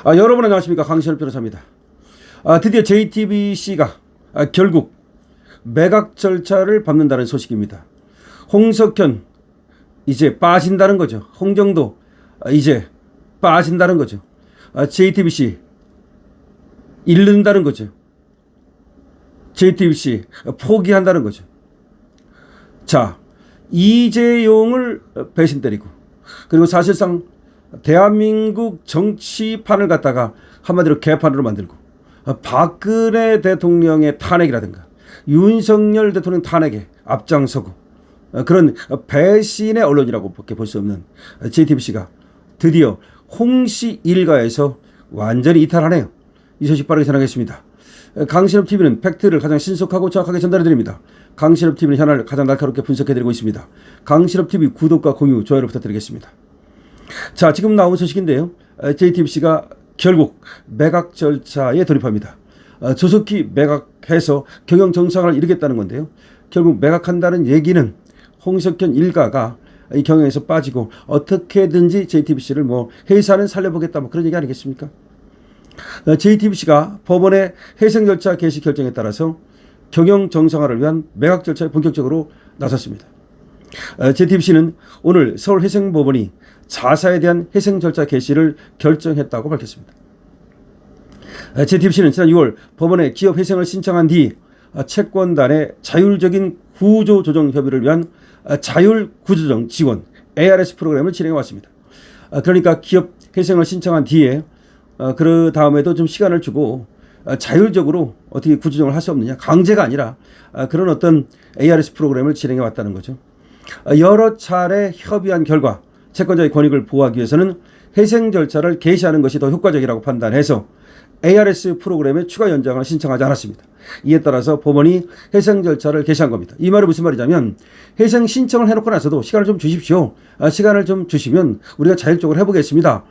여러분 안녕하십니까, 강신업 변호사입니다. 드디어 JTBC가 결국 매각 절차를 밟는다는 소식입니다. 홍석현 이제 빠진다는 거죠. 홍정도 이제 빠진다는 거죠. JTBC 잃는다는 거죠. JTBC 포기한다는 거죠. 자, 이재용을 배신 때리고, 그리고 사실상 대한민국 정치판을 갖다가 한마디로 개판으로 만들고, 박근혜 대통령의 탄핵이라든가 윤석열 대통령 탄핵에 앞장서고, 그런 배신의 언론이라고밖에 볼 수 없는 JTBC가 드디어 홍씨 일가에서 완전히 이탈하네요. 이 소식 빠르게 전하겠습니다. 강신업TV는 팩트를 가장 신속하고 정확하게 전달해드립니다. 강신업TV는 현안을 가장 날카롭게 분석해드리고 있습니다. 강신업TV 구독과 공유, 좋아요를 부탁드리겠습니다. 자, 지금 나온 소식인데요. JTBC가 결국 매각 절차에 돌입합니다. 조속히 매각해서 경영 정상화를 이루겠다는 건데요. 결국 매각한다는 얘기는 홍석현 일가가 이 경영에서 빠지고 어떻게든지 JTBC를 회사는 살려보겠다, 그런 얘기 아니겠습니까? JTBC가 법원의 해생 절차 개시 결정에 따라서 경영 정상화를 위한 매각 절차에 본격적으로 나섰습니다. JTBC는 오늘 서울해생법원이 자사에 대한 해생 절차 개시를 결정했다고 밝혔습니다. JTBC는 지난 6월 법원에 기업 회생을 신청한 뒤 채권단의 자율적인 구조조정 협의를 위한 자율구조조정 지원 ARS 프로그램을 진행해 왔습니다. 그러니까 기업 회생을 신청한 뒤에 그 다음에도 좀 시간을 주고 자율적으로 어떻게 구조조정을 할 수 없느냐, 강제가 아니라 그런 어떤 ARS 프로그램을 진행해 왔다는 거죠. 여러 차례 협의한 결과 채권자의 권익을 보호하기 위해서는 회생 절차를 개시하는 것이 더 효과적이라고 판단해서 ARS 프로그램의 추가 연장을 신청하지 않았습니다. 이에 따라서 법원이 회생 절차를 개시한 겁니다. 이 말은 무슨 말이냐면, 회생 신청을 해놓고 나서도 시간을 좀 주십시오. 시간을 좀 주시면 우리가 자율적으로 해보겠습니다.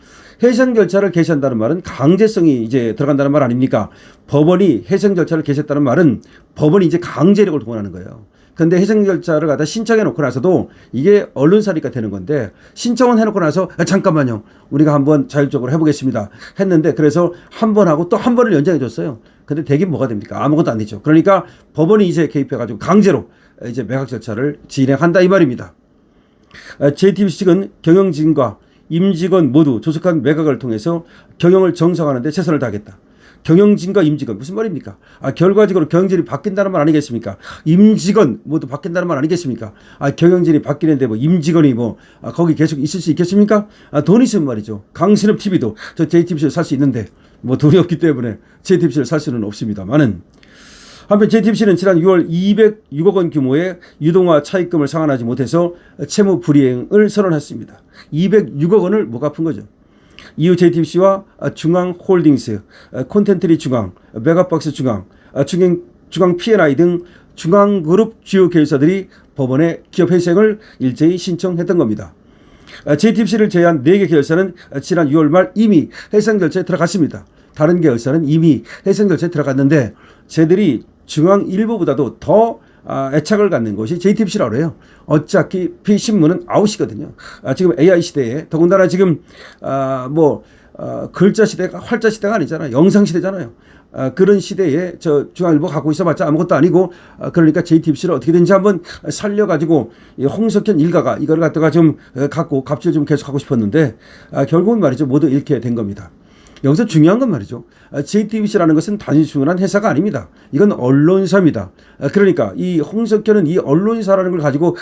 회생 절차를 개시한다는 말은 강제성이 이제 들어간다는 말 아닙니까? 법원이 회생 절차를 개시했다는 말은 법원이 이제 강제력을 동원하는 거예요. 그런데 회생 절차를 갖다 신청해 놓고 나서도 이게 언론사니까 되는 건데, 신청은 해놓고 나서 잠깐만요, 우리가 한번 자율적으로 해보겠습니다 했는데, 그래서 한 번 하고 또 한 번을 연장해 줬어요. 근데 되긴 뭐가 됩니까? 아무것도 안 되죠. 그러니까 법원이 이제 개입해가지고 강제로 이제 매각 절차를 진행한다, 이 말입니다. JTBC 측은 경영진과 임직원 모두 조속한 매각을 통해서 경영을 정상화하는 데 최선을 다하겠다. 경영진과 임직원 무슨 말입니까? 결과적으로 경영진이 바뀐다는 말 아니겠습니까? 임직원 모두 바뀐다는 말 아니겠습니까? 경영진이 바뀌는데 임직원이 거기 계속 있을 수 있겠습니까? 돈 있으면 말이죠. 강신업TV도 저 JTBC를 살 수 있는데 돈이 없기 때문에 JTBC를 살 수는 없습니다만은, 한편 JTBC는 지난 6월 206억 원 규모의 유동화 차입금을 상환하지 못해서 채무 불이행을 선언했습니다. 206억 원을 못 갚은 거죠. 이후 JTBC와 중앙홀딩스, 콘텐트리 중앙, 메가박스 중앙, 중앙 P&I 등 중앙그룹 주요 계열사들이 법원에 기업 회생을 일제히 신청했던 겁니다. JTBC를 제외한 4개 계열사는 지난 6월 말 이미 회생 절차에 들어갔습니다. 다른 계열사는 이미 회생 절차에 들어갔는데, 쟤들이 중앙일보보다도 더 애착을 갖는 것이 JTBC라고 해요. 어차피 신문은 아웃이거든요. 지금 AI 시대에, 더군다나 지금 글자 시대가 활자 시대가 아니잖아요. 영상 시대잖아요. 그런 시대에 저 중앙일보 갖고 있어봤자 아무것도 아니고, 그러니까 JTBC를 어떻게든지 한번 살려가지고 홍석현 일가가 이걸 갖다가 좀 갖고 갑질 좀 계속하고 싶었는데, 결국은 말이죠, 모두 잃게 된 겁니다. 여기서 중요한 건 말이죠, JTBC라는 것은 단순한 회사가 아닙니다. 이건 언론사입니다. 그러니까 이 홍석현은 이 언론사라는 걸 가지고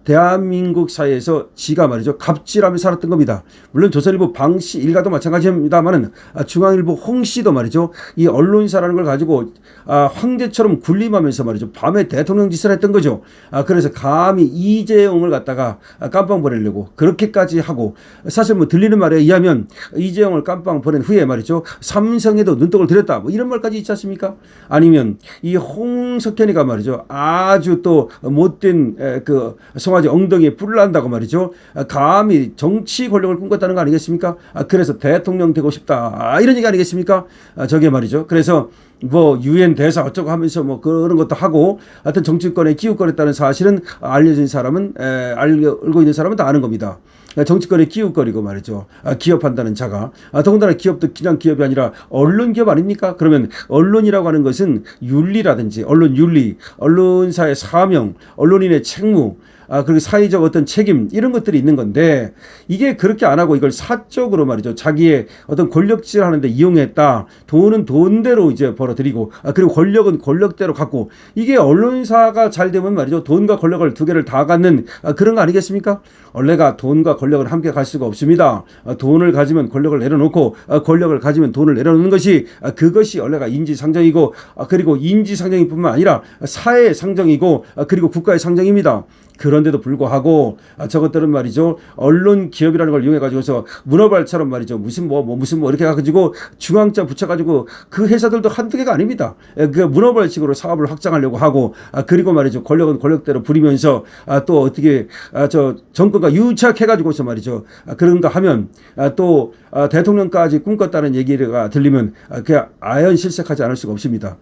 대한민국 사회에서 지가 말이죠, 갑질하며 살았던 겁니다. 물론 조선일보 방씨 일가도 마찬가지입니다만은 중앙일보 홍씨도 말이죠, 이 언론사라는 걸 가지고 황제처럼 군림하면서 말이죠, 밤에 대통령 짓을 했던 거죠. 그래서 감히 이재용을 갖다가 깜빵 보내려고 그렇게까지 하고, 사실 들리는 말에 의하면 이재용을 깜빵 보낸 후에 말이죠, 삼성에도 눈독을 들였다, 이런 말까지 있지 않습니까? 아니면 이 홍석현이가 말이죠, 아주 또 못된 그 보자마자 엉덩이에 뿔을 난다고 말이죠. 감히 정치 권력을 꿈꿨다는 거 아니겠습니까? 그래서 대통령 되고 싶다. 이런 얘기 아니겠습니까? 저게 말이죠. 그래서 뭐 유엔 대사 어쩌고 하면서 뭐 그런 것도 하고 하여튼 정치권에 기웃거렸다는 사실은 알려진 사람은 알고 있는 사람은 다 아는 겁니다. 정치권에 기웃거리고 말이죠. 기업한다는 자가 더군다나 기업도 그냥 기업이 아니라 언론 기업 아닙니까? 그러면 언론이라고 하는 것은 윤리라든지 언론 윤리, 언론사의 사명, 언론인의 책무, 그리고 사회적 어떤 책임 이런 것들이 있는 건데 이게 그렇게 안 하고 이걸 사적으로 말이죠. 자기의 어떤 권력질 하는데 이용했다. 돈은 돈대로 이제 벌어들이고 그리고 권력은 권력대로 갖고 이게 언론사가 잘 되면 말이죠. 돈과 권력을 두 개를 다 갖는 그런 거 아니겠습니까? 원래가 돈과 권력을 함께 갈 수가 없습니다. 돈을 가지면 권력을 내려놓고 권력을 가지면 돈을 내려놓는 것이 그것이 원래가 인지상정이고 그리고 인지상정뿐만 아니라 사회상정이고 그리고 국가의 상정입니다. 그런데도 불구하고 저것들은 말이죠. 언론 기업이라는 걸 이용해 가지고서 문어발처럼 말이죠. 무슨 뭐 이렇게 해가지고 중앙자 붙여가지고 그 회사들도 한두 개가 아닙니다. 그 문어발식으로 사업을 확장하려고 하고 그리고 말이죠. 권력은 권력대로 부리면서 또 어떻게 저 정권과 유착해가지고서 말이죠. 그런가 하면 또 대통령까지 꿈꿨다는 얘기가 들리면 그냥 아연실색하지 않을 수가 없습니다.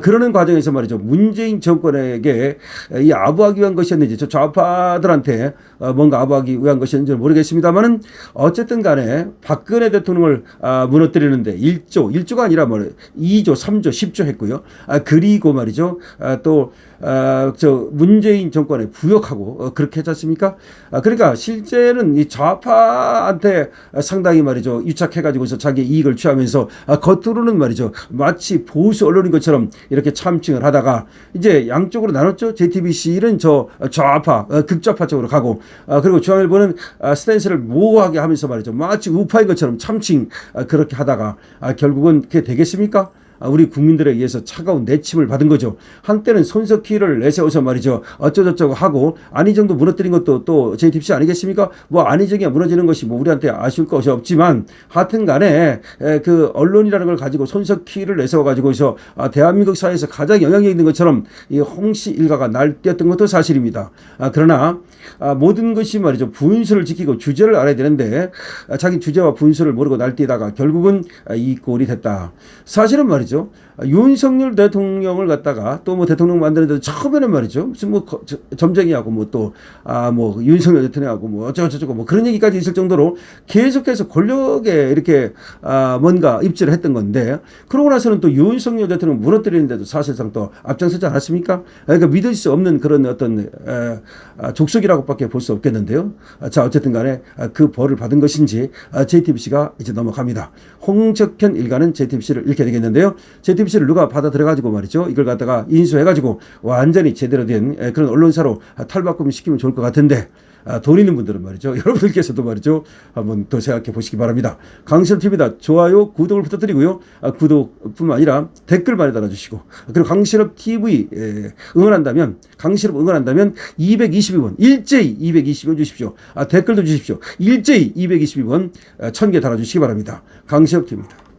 그러는 과정에서 말이죠. 문재인 정권에게 이 아부하기 위한 것이었는지 저 좌파들한테 뭔가 아부하기 위한 것이었는지 모르겠습니다만은 어쨌든 간에 박근혜 대통령을 무너뜨리는데 1조가 아니라 뭐 2조, 3조, 10조 했고요. 그리고 말이죠. 또 저 문재인 정권에 부역하고 그렇게 했지 않습니까? 그러니까 실제는 이 좌파한테 상당히 말이죠. 유착해가지고서 자기 이익을 취하면서 겉으로는 말이죠. 마치 보수 언론인 것처럼 이렇게 참칭을 하다가 이제 양쪽으로 나눴죠. JTBC는 저 좌파, 극좌파 쪽으로 가고 그리고 중앙일보는 스탠스를 모호하게 하면서 말이죠. 마치 우파인 것처럼 참칭 그렇게 하다가 결국은 그게 되겠습니까? 우리 국민들에 의해서 차가운 내침을 받은 거죠. 한때는 손석희를 내세워서 말이죠. 어쩌고저쩌고 하고 안희정도 무너뜨린 것도 또 JTBC 아니겠습니까? 뭐 안희정이 무너지는 것이 뭐 우리한테 아쉬울 것이 없지만 하여튼 간에 그 언론이라는 걸 가지고 손석희를 내세워 가지고서 대한민국 사회에서 가장 영향력 있는 것처럼 이 홍씨 일가가 날뛰었던 것도 사실입니다. 그러나 모든 것이 말이죠. 분수를 지키고 주제를 알아야 되는데 자기 주제와 분수를 모르고 날뛰다가 결국은 이 꼴이 됐다. 사실은 말이죠. 윤석열 대통령을 갖다가 또 뭐 대통령 만드는데 처음에는 말이죠. 무슨 뭐 점쟁이하고 뭐 또 뭐 윤석열 대통령하고 뭐 어쩌고저쩌고 뭐 그런 얘기까지 있을 정도로 계속해서 권력에 이렇게 뭔가 입지를 했던 건데 그러고 나서는 또 윤석열 대통령 무너뜨리는데도 사실상 또 앞장서지 않았습니까? 그러니까 믿을 수 없는 그런 어떤 족속이라고밖에 볼 수 없겠는데요. 자 어쨌든 간에 그 벌을 받은 것인지 JTBC가 이제 넘어갑니다. 홍석현 일가는 JTBC를 잃게 되겠는데요. JTBC를 누가 받아들여가지고 말이죠. 이걸 갖다가 인수해가지고 완전히 제대로 된 그런 언론사로 탈바꿈 시키면 좋을 것 같은데 돈 있는 분들은 말이죠. 여러분들께서도 말이죠. 한번 더 생각해 보시기 바랍니다. 강신업TV다. 좋아요, 구독을 부탁드리고요. 구독뿐만 아니라 댓글 많이 달아주시고 그리고 강신업TV 응원한다면 강신업 응원한다면 222번 일제히 222번 주십시오. 댓글도 주십시오. 일제히 222번 1000개 달아주시기 바랍니다. 강신업TV입니다.